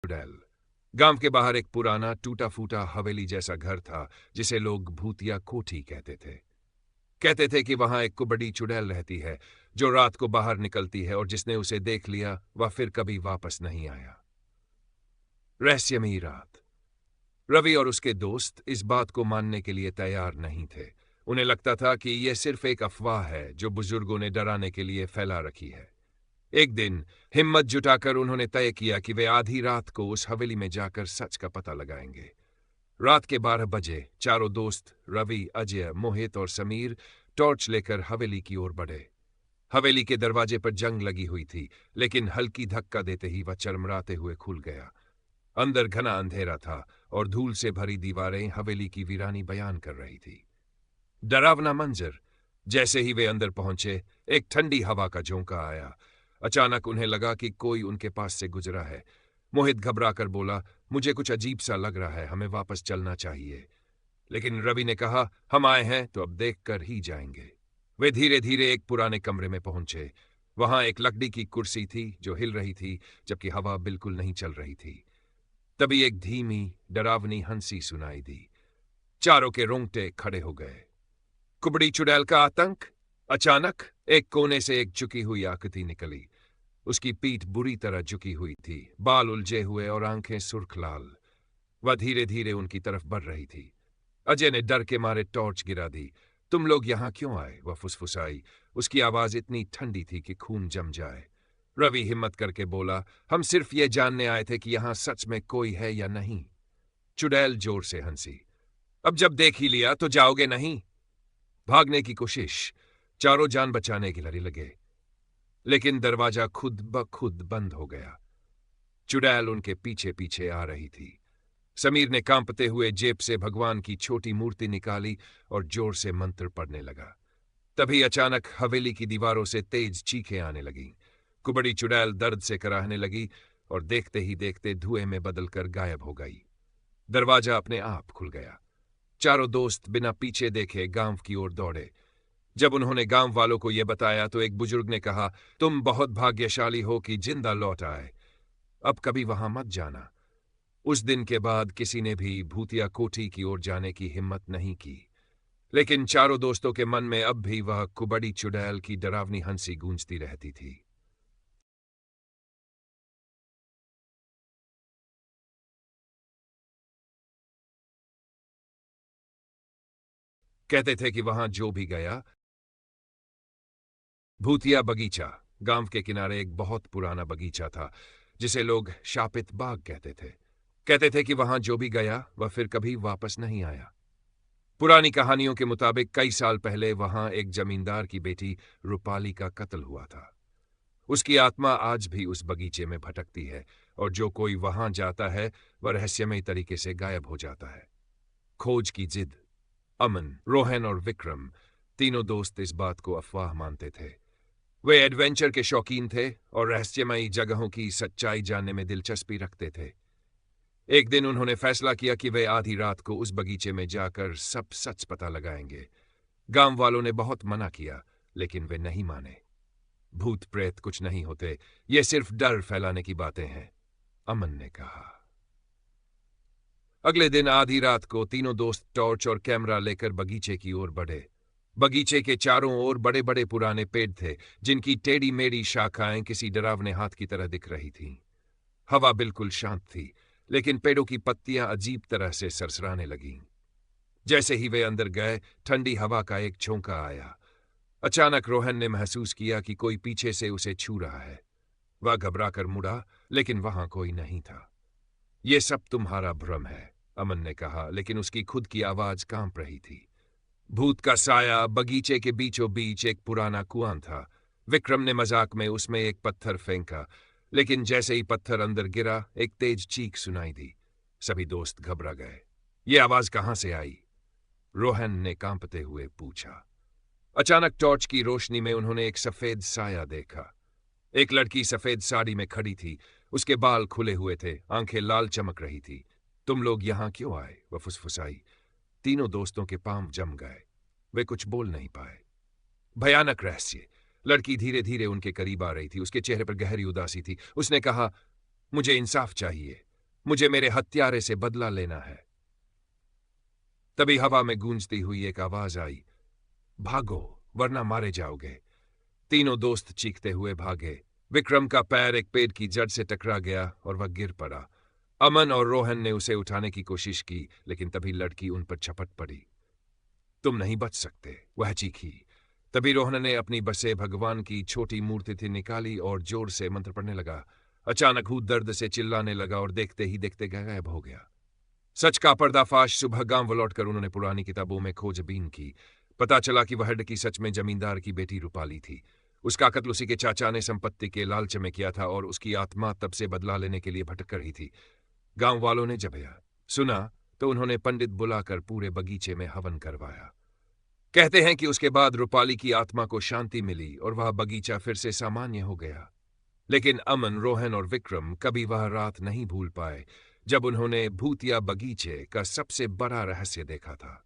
चुड़ैल। गांव के बाहर एक पुराना टूटा फूटा हवेली जैसा घर था जिसे लोग भूतिया कोठी कहते थे। कहते थे कि वहां एक कुबड़ी चुड़ैल रहती है जो रात को बाहर निकलती है और जिसने उसे देख लिया वह फिर कभी वापस नहीं आया। रहस्यमयी रात। रवि और उसके दोस्त इस बात को मानने के लिए तैयार नहीं थे। उन्हें लगता था कि यह सिर्फ एक अफवाह है जो बुजुर्गों ने डराने के लिए फैला रखी है। एक दिन हिम्मत जुटाकर उन्होंने तय किया कि वे आधी रात को उस हवेली में जाकर सच का पता लगाएंगे। रात के 12 बजे चारों दोस्त रवि, अजय, मोहित और समीर टॉर्च लेकर हवेली की ओर बढ़े। हवेली के दरवाजे पर जंग लगी हुई थी, लेकिन हल्की धक्का देते ही वह चरमराते हुए खुल गया। अंदर घना अंधेरा था और धूल से भरी दीवारें हवेली की वीरानी बयान कर रही थी। डरावना मंजर। जैसे ही वे अंदर पहुंचे, एक ठंडी हवा का झोंका आया। अचानक उन्हें लगा कि कोई उनके पास से गुजरा है। मोहित घबराकर बोला, मुझे कुछ अजीब सा लग रहा है, हमें वापस चलना चाहिए। लेकिन रवि ने कहा, हम आए हैं तो अब देख कर ही जाएंगे। वे धीरे धीरे एक पुराने कमरे में पहुंचे। वहां एक लकड़ी की कुर्सी थी जो हिल रही थी, जबकि हवा बिल्कुल नहीं चल रही थी। तभी एक धीमी डरावनी हंसी सुनाई दी। चारों के रोंगटे खड़े हो गए। कुबड़ी चुड़ैल का आतंक। अचानक एक कोने से एक झुकी हुई आकृति निकली। उसकी पीठ बुरी तरह झुकी हुई थी, बाल उलझे हुए और आंखें सुर्ख लाल। वह धीरे धीरे उनकी तरफ बढ़ रही थी। अजय ने डर के मारे टॉर्च गिरा दी। तुम लोग यहां क्यों आए? वह फुसफुसाई। उसकी आवाज इतनी ठंडी थी कि खून जम जाए। रवि हिम्मत करके बोला, हम सिर्फ ये जानने आए थे कि यहां सच में कोई है या नहीं। चुड़ैल जोर से हंसी। अब जब देख ही लिया तो जाओगे नहीं? भागने की कोशिश। चारों जान बचाने के लगे, लेकिन दरवाजा खुद ब खुद बंद हो गया। चुड़ैल उनके पीछे पीछे आ रही थी। समीर ने कांपते हुए जेब से भगवान की छोटी मूर्ति निकाली और जोर से मंत्र पढ़ने लगा। तभी अचानक हवेली की दीवारों से तेज चीखें आने लगीं। कुबड़ी चुड़ैल दर्द से कराहने लगी और देखते ही देखते धुएं में बदलकर गायब हो गई। दरवाजा अपने आप खुल गया। चारों दोस्त बिना पीछे देखे गांव की ओर दौड़े। जब उन्होंने गांव वालों को यह बताया तो एक बुजुर्ग ने कहा, तुम बहुत भाग्यशाली हो कि जिंदा लौट आए। अब कभी वहां मत जाना। उस दिन के बाद किसी ने भी भूतिया कोठी की ओर जाने की हिम्मत नहीं की। लेकिन चारों दोस्तों के मन में अब भी वह कुबड़ी चुड़ैल की डरावनी हंसी गूंजती रहती थी। कहते थे कि वहां जो भी गया। भूतिया बगीचा। गांव के किनारे एक बहुत पुराना बगीचा था जिसे लोग शापित बाग कहते थे। कहते थे कि वहां जो भी गया वह फिर कभी वापस नहीं आया। पुरानी कहानियों के मुताबिक कई साल पहले वहां एक जमींदार की बेटी रूपाली का कत्ल हुआ था। उसकी आत्मा आज भी उस बगीचे में भटकती है और जो कोई वहां जाता है वह रहस्यमय तरीके से गायब हो जाता है। खोज की जिद। अमन, रोहन और विक्रम तीनों दोस्त इस बात को अफवाह मानते थे। वे एडवेंचर के शौकीन थे और रहस्यमयी जगहों की सच्चाई जानने में दिलचस्पी रखते थे। एक दिन उन्होंने फैसला किया कि वे आधी रात को उस बगीचे में जाकर सब सच पता लगाएंगे। गांव वालों ने बहुत मना किया, लेकिन वे नहीं माने। भूत प्रेत कुछ नहीं होते, ये सिर्फ डर फैलाने की बातें हैं, अमन ने कहा। अगले दिन आधी रात को तीनों दोस्त टॉर्च और कैमरा लेकर बगीचे की ओर बढ़े। बगीचे के चारों ओर बड़े बड़े पुराने पेड़ थे जिनकी टेढ़ी मेढ़ी शाखाएं किसी डरावने हाथ की तरह दिख रही थीं। हवा बिल्कुल शांत थी, लेकिन पेड़ों की पत्तियां अजीब तरह से सरसराने लगीं। जैसे ही वे अंदर गए, ठंडी हवा का एक झोंका आया। अचानक रोहन ने महसूस किया कि कोई पीछे से उसे छू रहा है। वह घबराकर मुड़ा, लेकिन वहां कोई नहीं था। ये सब तुम्हारा भ्रम है, अमन ने कहा, लेकिन उसकी खुद की आवाज कांप रही थी। भूत का साया। बगीचे के बीचों बीच एक पुराना कुआं था। विक्रम ने मजाक में उसमें एक पत्थर फेंका, लेकिन जैसे ही पत्थर अंदर गिरा, एक तेज चीख सुनाई दी। सभी दोस्त घबरा गए। ये आवाज कहां से आई? रोहन ने कांपते हुए पूछा। अचानक टॉर्च की रोशनी में उन्होंने एक सफेद साया देखा। एक लड़की सफेद साड़ी में खड़ी थी। उसके बाल खुले हुए थे, आंखें लाल चमक रही थी। तुम लोग यहां क्यों आए? वह फुसफुसाई। तीनों दोस्तों के पांव जम गए। वे कुछ बोल नहीं पाए। भयानक रहस्य। लड़की धीरे धीरे उनके करीब आ रही थी। उसके चेहरे पर गहरी उदासी थी। उसने कहा, मुझे इंसाफ चाहिए। मुझे मेरे हत्यारे से बदला लेना है। तभी हवा में गूंजती हुई एक आवाज आई, भागो वरना मारे जाओगे। तीनों दोस्त चीखते हुए भागे। विक्रम का पैर एक पेड़ की जड़ से टकरा गया और वह गिर पड़ा। अमन और रोहन ने उसे उठाने की कोशिश की, लेकिन तभी लड़की उन पर झपट पड़ी। तुम नहीं बच सकते, वह चीखी। तभी रोहन ने अपनी बसे भगवान की छोटी मूर्ति थी निकाली और जोर से मंत्र पढ़ने लगा। अचानक भूत दर्द से चिल्लाने लगा और देखते ही देखते गायब हो गया। सच का पर्दाफाश सुबह गांव लौटकर उन्होंने पुरानी किताबों में खोजबीन की। पता चला कि वह लड़की सच में जमींदार की बेटी रूपाली थी। उसका कत्ल उसी के चाचा ने संपत्ति के लालच में किया था और उसकी आत्मा तब से बदला लेने के लिए भटक रही थी। गांव वालों ने जब यह सुना तो उन्होंने पंडित बुलाकर पूरे बगीचे में हवन करवाया। कहते हैं कि उसके बाद रूपाली की आत्मा को शांति मिली और वह बगीचा फिर से सामान्य हो गया। लेकिन अमन, रोहन और विक्रम कभी वह रात नहीं भूल पाए जब उन्होंने भूतिया बगीचे का सबसे बड़ा रहस्य देखा था।